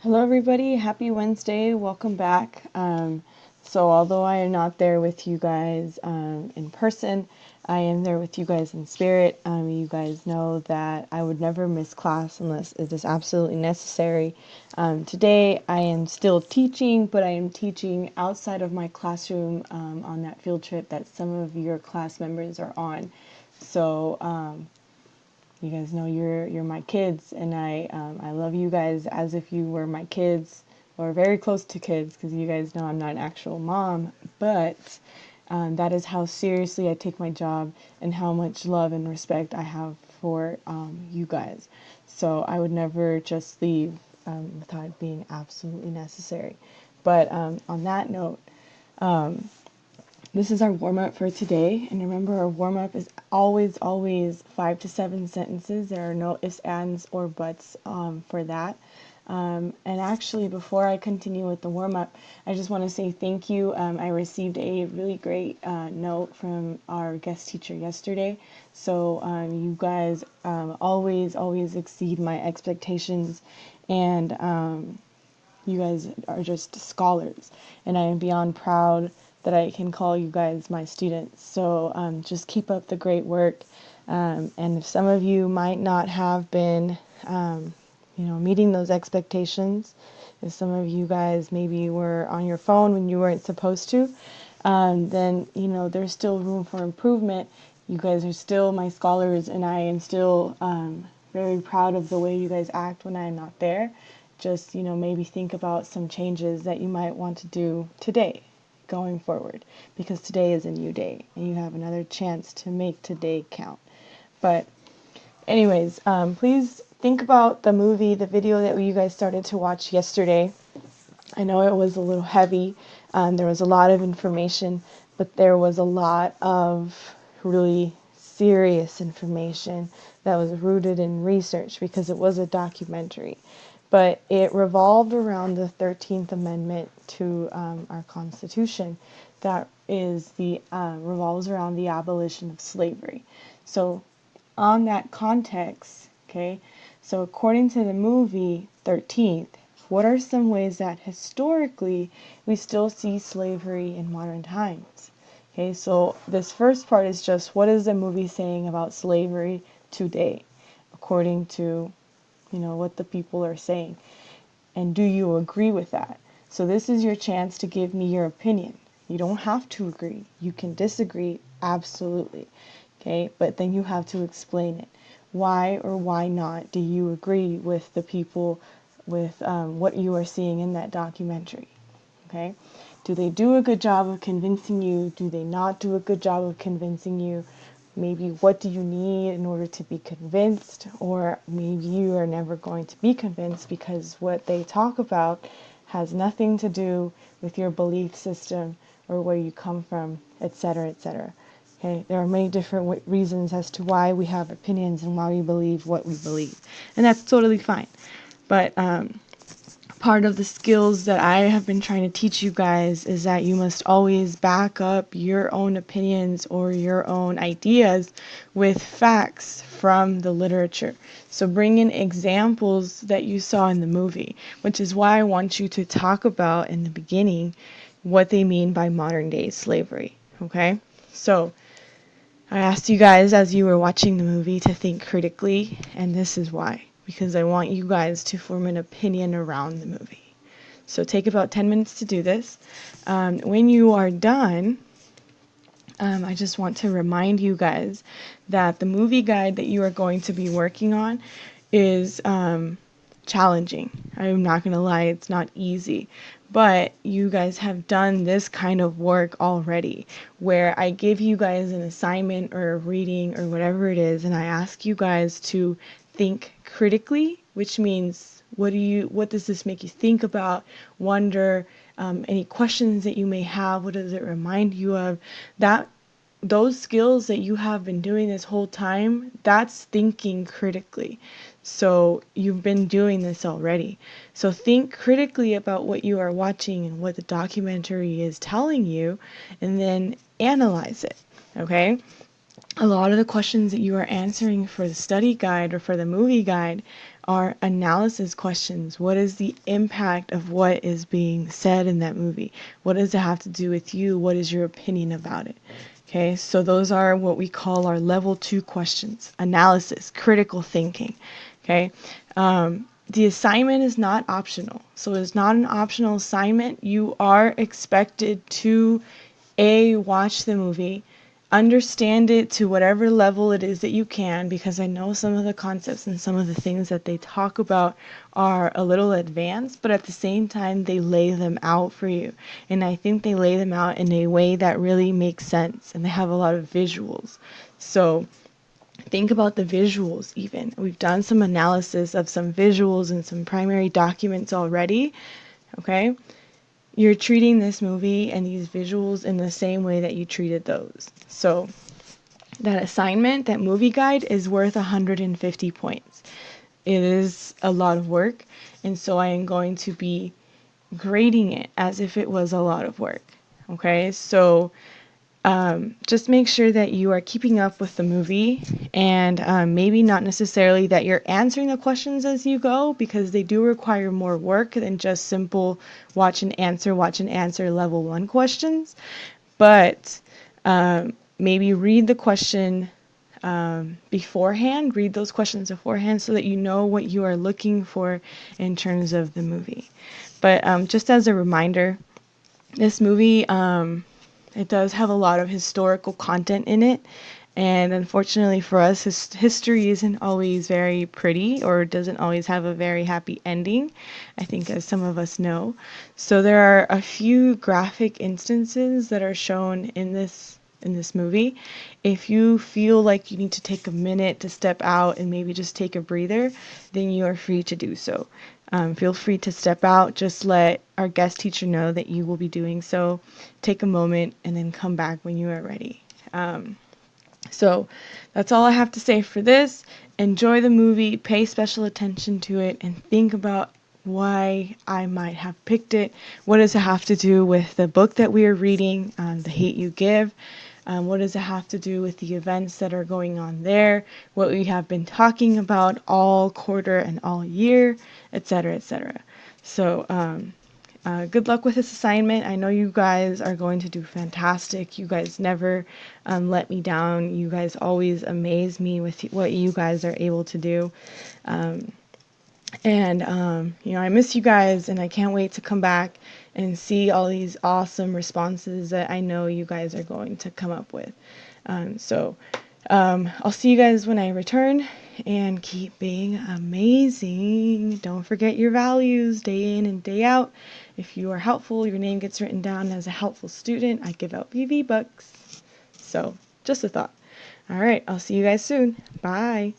Hello, everybody. Happy Wednesday. Welcome back. So, although I am not there with you guys in person, I am there with you guys in spirit. You guys know that I would never miss class unless it is absolutely necessary. Today, I am still teaching, but I am teaching outside of my classroom on that field trip that some of your class members are on. So, you guys know you're my kids, and I love you guys as if you were my kids or very close to kids, because you guys know I'm not an actual mom, but that is how seriously I take my job and how much love and respect I have for you guys. So I would never just leave without it being absolutely necessary. But on that note, this is our warm up for today. And remember, our warm up is always 5 to 7 sentences. There are no ifs, ands, or buts for that. And actually, before I continue with the warm up, I just want to say thank you. I received a really great note from our guest teacher yesterday. So, you guys always exceed my expectations. And you guys are just scholars, and I am beyond proud that I can call you guys my students. So just keep up the great work. And if some of you might not have been, meeting those expectations, if some of you guys maybe were on your phone when you weren't supposed to, then there's still room for improvement. You guys are still my scholars, and I am still very proud of the way you guys act when I'm not there. Just maybe think about some changes that you might want to do today going forward, because today is a new day and you have another chance to make today count. But anyways, please think about the video that you guys started to watch yesterday. I know it was a little heavy. There was a lot of information, but there was a lot of really serious information that was rooted in research, because it was a documentary. But it revolved around the 13th Amendment to our Constitution, that is the revolves around the abolition of slavery. So on that context, okay, so according to the movie 13th, what are some ways that historically we still see slavery in modern times? Okay, so this first part is just, what is the movie saying about slavery today, according to what the people are saying, and do you agree with that? So this is your chance to give me your opinion. You don't have to agree. You can disagree, absolutely. Okay, but then you have to explain it. Why or why not do you agree with the people, with what you are seeing in that documentary? Okay, do they do a good job of convincing you? Do they not do a good job of convincing you? Maybe what do you need in order to be convinced? Or maybe you are never going to be convinced, because what they talk about has nothing to do with your belief system or where you come from, etc., etc. Okay, there are many different reasons as to why we have opinions and why we believe what we believe, and that's totally fine. But part of the skills that I have been trying to teach you guys is that you must always back up your own opinions or your own ideas with facts from the literature. So bring in examples that you saw in the movie, which is why I want you to talk about in the beginning what they mean by modern day slavery. Okay? So I asked you guys as you were watching the movie to think critically, and this is why. Because I want you guys to form an opinion around the movie. So take about 10 minutes to do this. When you are done, I just want to remind you guys that the movie guide that you are going to be working on is challenging. I'm not going to lie, it's not easy. But you guys have done this kind of work already, where I give you guys an assignment or a reading or whatever it is, and I ask you guys to think critically, which means what does this make you think about, wonder, any questions that you may have, what does it remind you of? That those skills that you have been doing this whole time, that's thinking critically. So you've been doing this already. So think critically about what you are watching and what the documentary is telling you, and then analyze it. Okay? A lot of the questions that you are answering for the study guide or for the movie guide are analysis questions. What is the impact of what is being said in that movie? What does it have to do with you? What is your opinion about it? Okay, so those are what we call our level 2 questions: analysis, critical thinking. Okay, the assignment is not optional. So it's not an optional assignment. You are expected to watch the movie, understand it to whatever level it is that you can, because I know some of the concepts and some of the things that they talk about are a little advanced, but at the same time they lay them out for you. And I think they lay them out in a way that really makes sense, and they have a lot of visuals. So think about the visuals even. We've done some analysis of some visuals and some primary documents already, okay? You're treating this movie and these visuals in the same way that you treated those. So that assignment, that movie guide, is worth 150 points. It is a lot of work, and so I am going to be grading it as if it was a lot of work. Okay, so just make sure that you are keeping up with the movie, and maybe not necessarily that you're answering the questions as you go, because they do require more work than just simple watch and answer level 1 questions. But maybe read the question beforehand, read those questions beforehand so that you know what you are looking for in terms of the movie. But just as a reminder, this movie, it does have a lot of historical content in it, and unfortunately for us, history isn't always very pretty, or doesn't always have a very happy ending, I think, as some of us know. So there are a few graphic instances that are shown in this movie. If you feel like you need to take a minute to step out and maybe just take a breather, then you are free to do so. Feel free to step out. Just let our guest teacher know that you will be doing so. Take a moment and then come back when you are ready. So that's all I have to say for this. Enjoy the movie, pay special attention to it, and think about why I might have picked it. What does it have to do with the book that we are reading, The Hate U Give? What does it have to do with the events that are going on there? What we have been talking about all quarter and all year, etc., etc. So good luck with this assignment. I know you guys are going to do fantastic. You guys never let me down. You guys always amaze me with what you guys are able to do. I miss you guys, and I can't wait to come back and see all these awesome responses that I know you guys are going to come up with. I'll see you guys when I return, and keep being amazing. Don't forget your values day in and day out. If you are helpful, your name gets written down as a helpful student. I give out PV bucks. So, just a thought. All right, I'll see you guys soon. Bye.